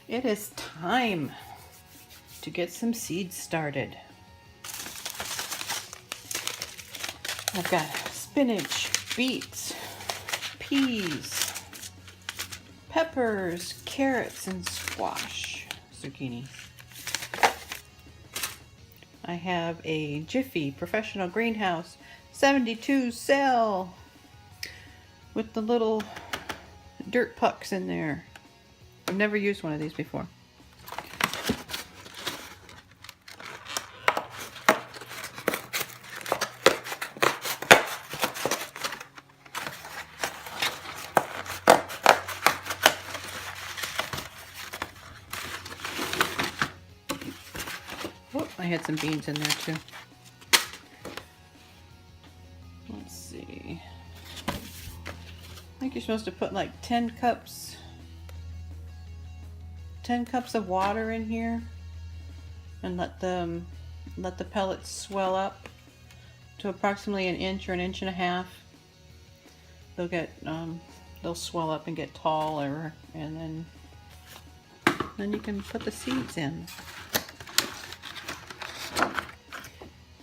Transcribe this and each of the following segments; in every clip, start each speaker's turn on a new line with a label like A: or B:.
A: It is time to get some seeds started. I've got spinach, beets, peas, peppers, carrots, and squash, zucchini. I have a Jiffy Professional Greenhouse 72 cell with the little dirt pucks in there. I've never used one of these before. Oh, I had some beans in there too. Let's see. I think you're supposed to put like 10 cups of water in here and let the pellets swell up to approximately an inch or an inch and a half. They'll swell up and get taller, and then you can put the seeds in.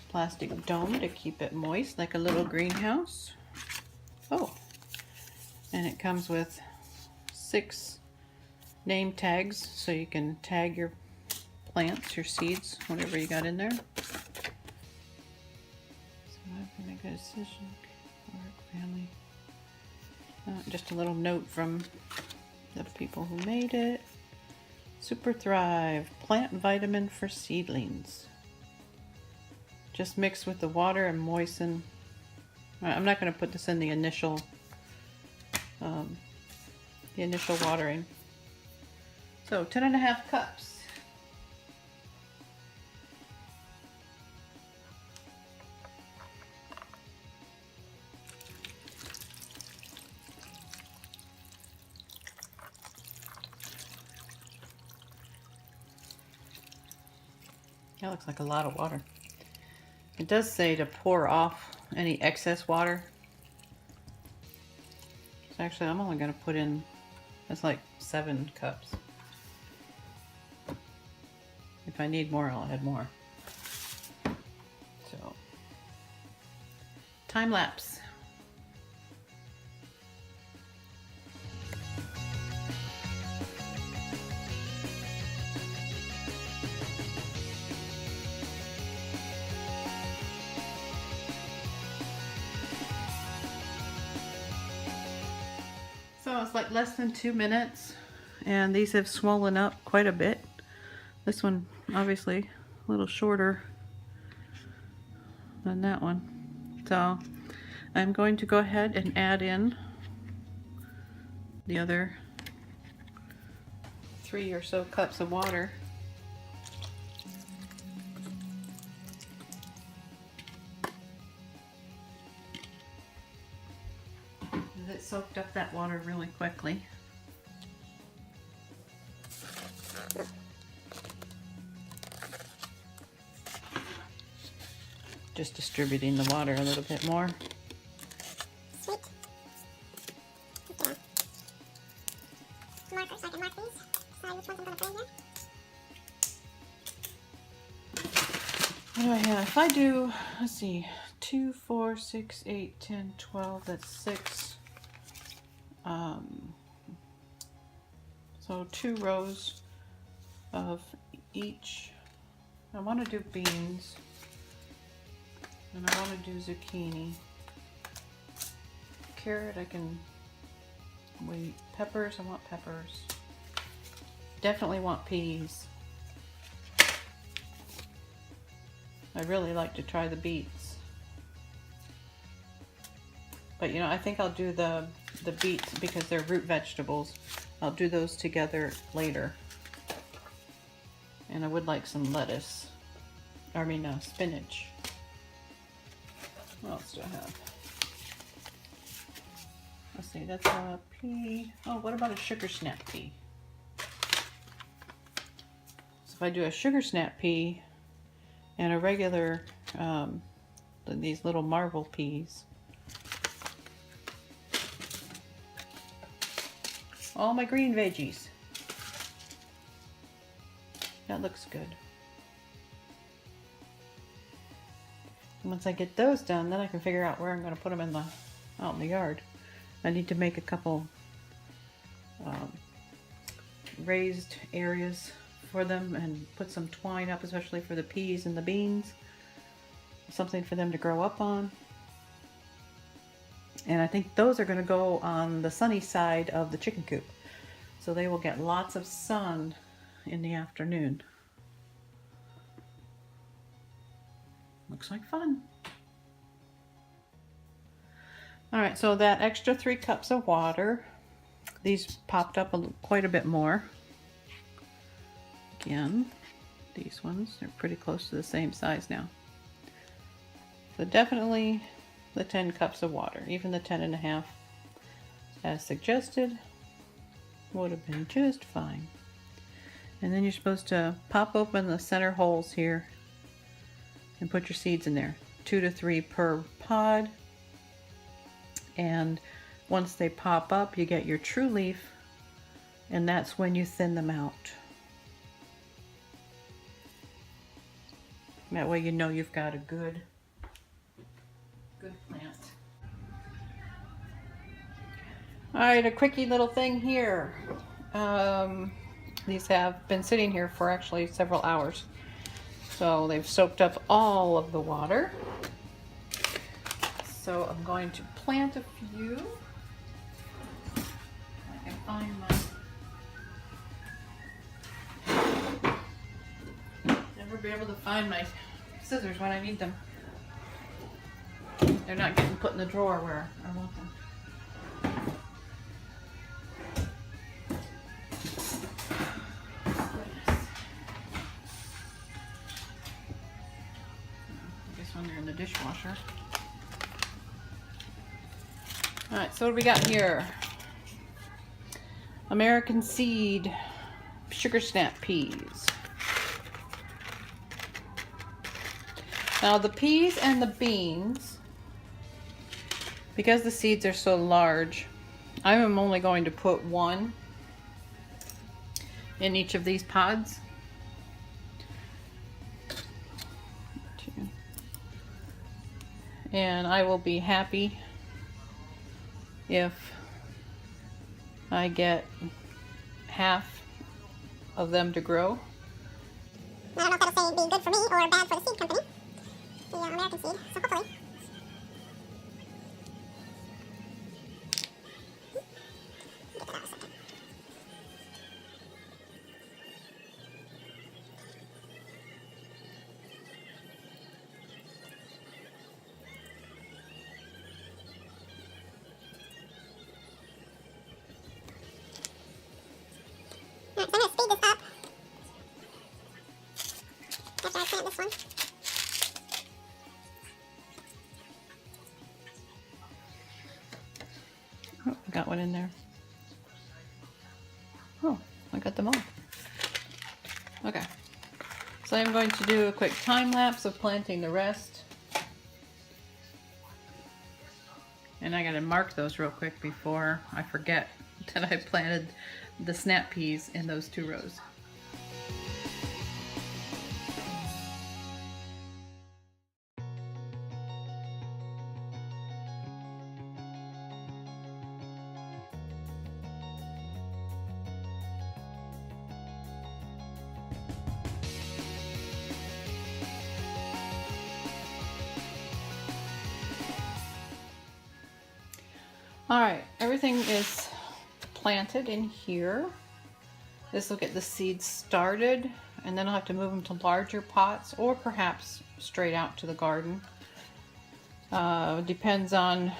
A: Plastic dome to keep it moist, like a little greenhouse. Oh, and it comes with 6 name tags, so you can tag your plants, your seeds, whatever you got in there. So I've made a good decision. Work, family. Just a little note from the people who made it. Super Thrive plant vitamin for seedlings. Just mix with the water and moisten. I'm not going to put this in the initial watering. So 10.5 cups. That looks like a lot of water. It does say to pour off any excess water. So actually, I'm only going to put in, that's like 7 cups. If I need more, I'll add more. So, time lapse. So it's like less than 2 minutes, and these have swollen up quite a bit. This one obviously a little shorter than that one. So I'm going to go ahead and add in the other 3 or so cups of water. It soaked up that water really quickly. Just distributing the water a little bit more.
B: Sweet. Okay. Markers, so I can mark these. Decide which ones I'm going to put in here.
A: What do I have? If I do, let's see, 2, 4, 6, 8, 10, 12, that's 6. So 2 rows of each. I want to do beans, and I want to do zucchini. Carrot, I can wait. Peppers, I want peppers. Definitely want peas. I really like to try the beets. But you know, I think I'll do the beets because they're root vegetables. I'll do those together later. And I would like some lettuce. Spinach. What else do I have? Let's see, that's a pea. Oh, what about a sugar snap pea? So if I do a sugar snap pea and a regular, these little marble peas, all my green veggies. That looks good. And once I get those done, then I can figure out where I'm going to put them out in the yard. I need to make a couple raised areas for them and put some twine up, especially for the peas and the beans. Something for them to grow up on. And I think those are going to go on the sunny side of the chicken coop. So they will get lots of sun in the afternoon. Looks like fun. Alright, so that extra 3 cups of water, these popped up quite a bit more. Again, these ones, they're pretty close to the same size now. So definitely the 10 cups of water, even the 10.5 as suggested would have been just fine. And then you're supposed to pop open the center holes here and put your seeds in there, 2 to 3 per pod. And once they pop up, you get your true leaf, and that's when you thin them out. That way you know you've got a good plant. Alright, a quickie little thing here. These have been sitting here for actually several hours. So they've soaked up all of the water. So I'm going to plant a few. I can find my... Never be able to find my scissors when I need them. They're not getting put in the drawer where I want them. I guess when they're in the dishwasher. Alright, so what do we got here? American Seed Sugar Snap Peas. Now the peas and the beans, because the seeds are so large, I am only going to put 1 in each of these pods. 2. And I will be happy if I get half of them to grow.
B: I don't know if that'll say be good for me or bad for the seed company. The American Seed, so hopefully. Get that out a second. Alright, so I'm going to speed this up after I plant this one.
A: Oh, I got one in there. Oh, I got them all. Okay. So I'm going to do a quick time lapse of planting the rest. And I gotta mark those real quick before I forget that I planted the snap peas in those 2 rows. Alright, everything is planted in here. This will get the seeds started, and then I'll have to move them to larger pots or perhaps straight out to the garden. Depends on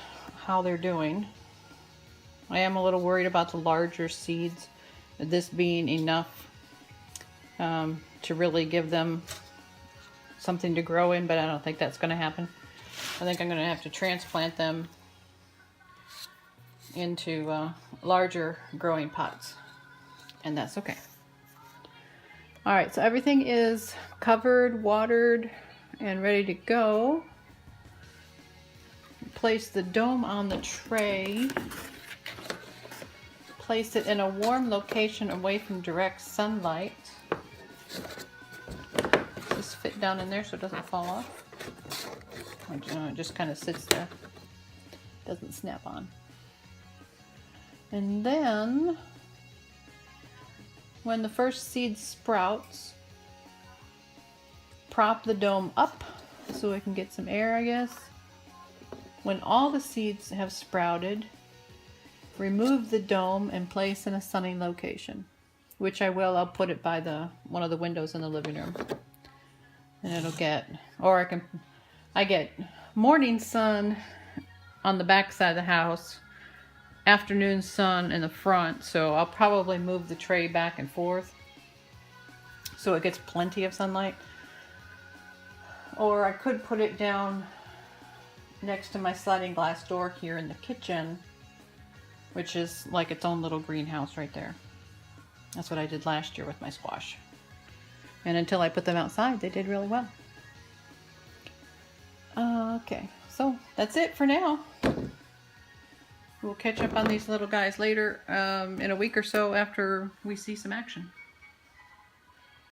A: how they're doing. I am a little worried about the larger seeds, this being enough to really give them something to grow in, but I don't think that's going to happen. I think I'm going to have to transplant them into larger growing pots, and that's okay. Alright, so everything is covered, watered, and ready to go. Place the dome on the tray. Place it in a warm location away from direct sunlight. Just fit down in there so it doesn't fall off. It just kind of sits there. Doesn't snap on. And then when the first seed sprouts, prop the dome up so it can get some air, I guess. When all the seeds have sprouted, remove the dome and place in a sunny location, which I will. I'll put it by one of the windows in the living room. And it'll get, or I get morning sun on the back side of the house, afternoon sun in the front, so I'll probably move the tray back and forth so it gets plenty of sunlight. Or I could put it down next to my sliding glass door here in the kitchen, which is like its own little greenhouse right there. That's what I did last year with my squash. And until I put them outside, they did really well. Okay, so that's it for now. We'll catch up on these little guys later in a week or so after we see some action.